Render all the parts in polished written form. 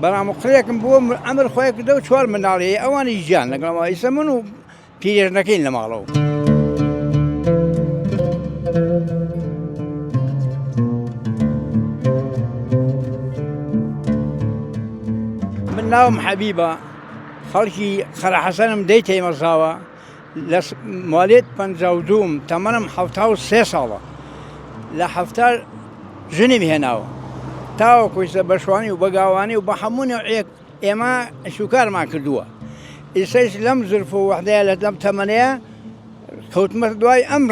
بەڵام قڕێکم بووە ئەمر خۆی کردە و 4 مناڵی ئەوانی ژیان لەگەڵەوە ئیسە من و پیرێژنەکەین لە ماڵەوە. من ناوم حەبیبە، خەڵکی خەرحەسەنم دەی تێمەزاوە، لە ماڵێت 52م، تەمەنم 73 ساڵە. لە 70 ژنم هێناوە تاوەکویسە بەشوانی و بەگاوانی و بە هەموو نوعێک ئێمە شوکارمان کردووە. ئیسەش لەم زرف و وەحدەیە لەم تەمەنەیە کەوتمە دوای ئەم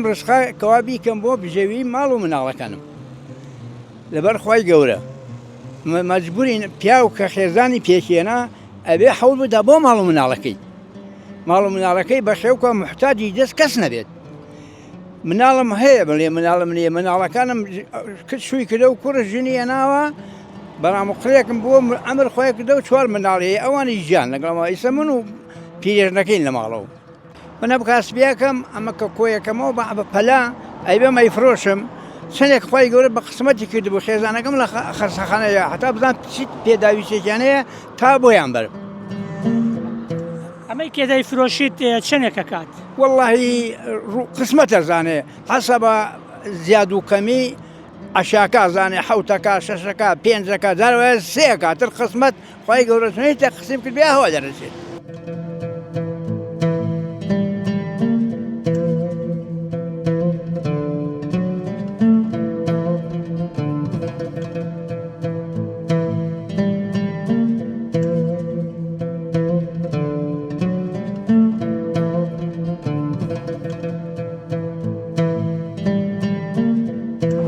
ڕزقە کەوا بیکەم بۆ بژێوی ماڵ و مناڵەکانم. لەبەر خوای گەورە مەجبورین پیا و کە خێزانی پێکێنا ئەبێ حەوڵ بدا بۆ ماڵ و مناڵەکەی. ماڵ و مناڵەکەی بە شێوکە محتاجی دەست کەس نەبێت. مناڵم هەیە بڵێ مناڵم نییە، مناڵەکانم شووی کردە و کوڕە ژنی هێناوە، بەڵام قڕێکم بووە ئەمر خۆی کردە و 4 مناڵی ئەوانی ژیان لەگەڵەوە ئیسە من و پیرێژنەکەین لە ماڵەوە. منە بکاسبیەکەم ئەمە کە کۆیەکەمەوە بە پەلا ئەیبێ مەیفرۆشم چندێک خۆی گەورە بە قسمەتی کرد بۆ خێزانەکەم لە خەرسەخانەیە هەتا بزان چیت پێداویستێکیانەیە تا بۆیان بەرم. ئەمەی کێدای فرۆشیت چەندێکە کات؟ وەڵڵاهی قسمەتە زانێ حەسەبە زیاد و کەمی عەشاکە زانێ 7ەکە 6ەکە 5ەکە جارەوە 3ەکە تر قسمەت خۆی گەورە چۆنیتە قسم کرد بێ هەوا دەرەچێت.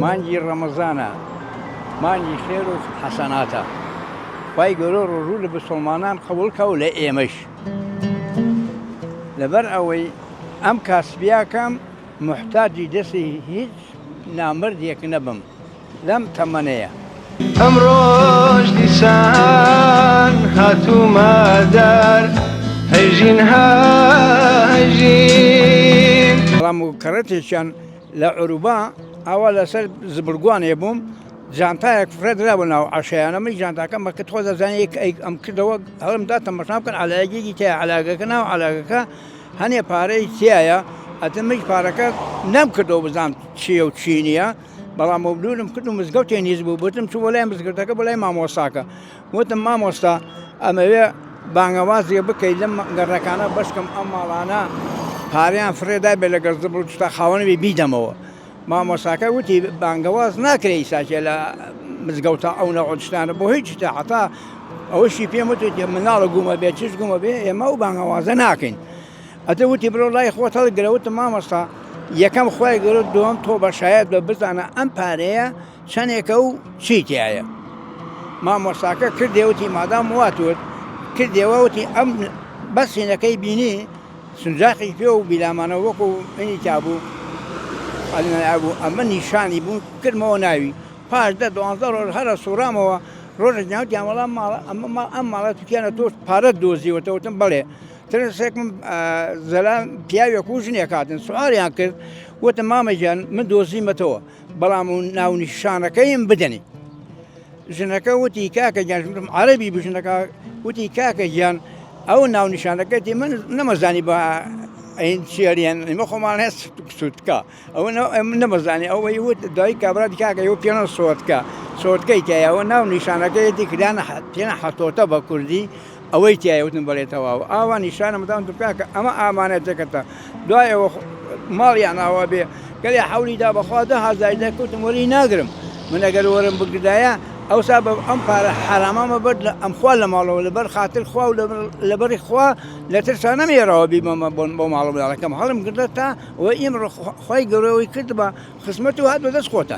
مانجی ڕەمەزانە، مانجی خێر و حەسەناتە، خی گەورە ڕۆژوو لە مسڵمانان قبوڵکە و لە ئێمەش. لەبەر ئەوەی ئەم کاسبیاکەم محتاجی دەستی هیچ نامردێک نەبم لەم تەمەنەیە. ئەمڕۆژ دیسان هاتوومە دەر هەژین هەژین. بەڵام و کەڕەتێکیان لە عروبا ئاوا لەسەر زبرگوانێ بووم، جانتایەک فرێدرا بۆ ناو عەشایانەمەی جانتاکەم بە کە تۆ دەزانانی ئەم کردەوە هەڵمدا تەماشا بکەن عەلاگێکی تایە، عەلاگەکە ناو عەلاگەکە هەنێ پارەی تایە، ئەتمەش پارەکە نەمکردەوە بزانم چییە و چی نییە، بەڵام مەبلولم کرد و مزگەوتێ نیز بوو، بوتم چوو بۆ لای مزگەوتەکە بۆ لای مامۆستاکە، وتم مامۆستا ئەمەوێ بانگەوازێ بکەیت لەم گەڕەکانە بەشکەم ئەم ماڵانە پارەیان فرێدای بێ لەگەڵ زبر شتا خاوەنەوێ بیدەمەوە. مامۆستاکە وتی بانگەواز ناکرێ ساکێ لە مزگەوتە ئەو نەوەشتانە بۆ هیچ تا حتا ئەوەشی پێم وتی مناڵە گومە بێ چش گومە بێ ئێمە و بانگەوازە ناکەین. ئەتە وتی بڕۆ لای خۆت هەڵگرەوتم مامۆستا یەکەم خۆی گەورە دووەم تۆ بەشایەت بە بزانە ئەم پارەیە چەندێکە و چیتیایە. مامۆستاکە کردێوتی مادام واتوت کردێوە وتی ئەم بەسینەکەی بینی سنجاقی پێ و بیلامانە وەکو منی تابوو ئەبوو ئەمە نیشانی بوو کردمەوە ناوی پاش 12 ڕۆژ هەرە سوورامەوە ڕۆژە ناوتیان وەڵام ئەم ماڵە توکیانە تۆ پارەت دۆزیوەتەوتم بڵێ ترسێکم زەلام پیاوێک و ژنێک هاتن سوواریان کرد وتم مامەجان من دۆزیمەتەوە بەڵام و ناو نیشانەکەیم بدەنی. ژنەکە وتی کاکە گیان عەرەبی بژنەکە وتی کاکە گیان ئەو ناو نیشانەکەتی من نەمەزانی بە ئەین چێریان ئمە خۆمان هەست سوودکە ئەوە نەمەزانی ئەوەی وت دای کابراتی کاکە ئەو پێنە سۆتکە سۆتکەی تایەوە ناو نیشانەکەیەتی کردیانە پێنە حەتۆتە بە کوردی ئەوەی تایەوتن بڵێتەوە ئاوا نیشانەمەدام کاکە ئەمە ئامانەتەکەتە دوایەوە ماڵیان ئاوا بێ گەلێ حەولیدا بەخوا 10,000 دەکەوتم وەری ناگرم من ئەگەر وەرم بگردایە ئەوسا بە ئەم پارە حرامامە بەر ئەم خوا لە ماڵەوە لەبەر خاتر خوا و لەبەری خوا لە ترسا نەمێرەوە بیمەمە بۆ ماڵە بڵەکەم هەڵم گردە تا وە ئیمڕۆ خۆی گەورەوەی کرد بە خزمەت و هات بە دەست خۆتە.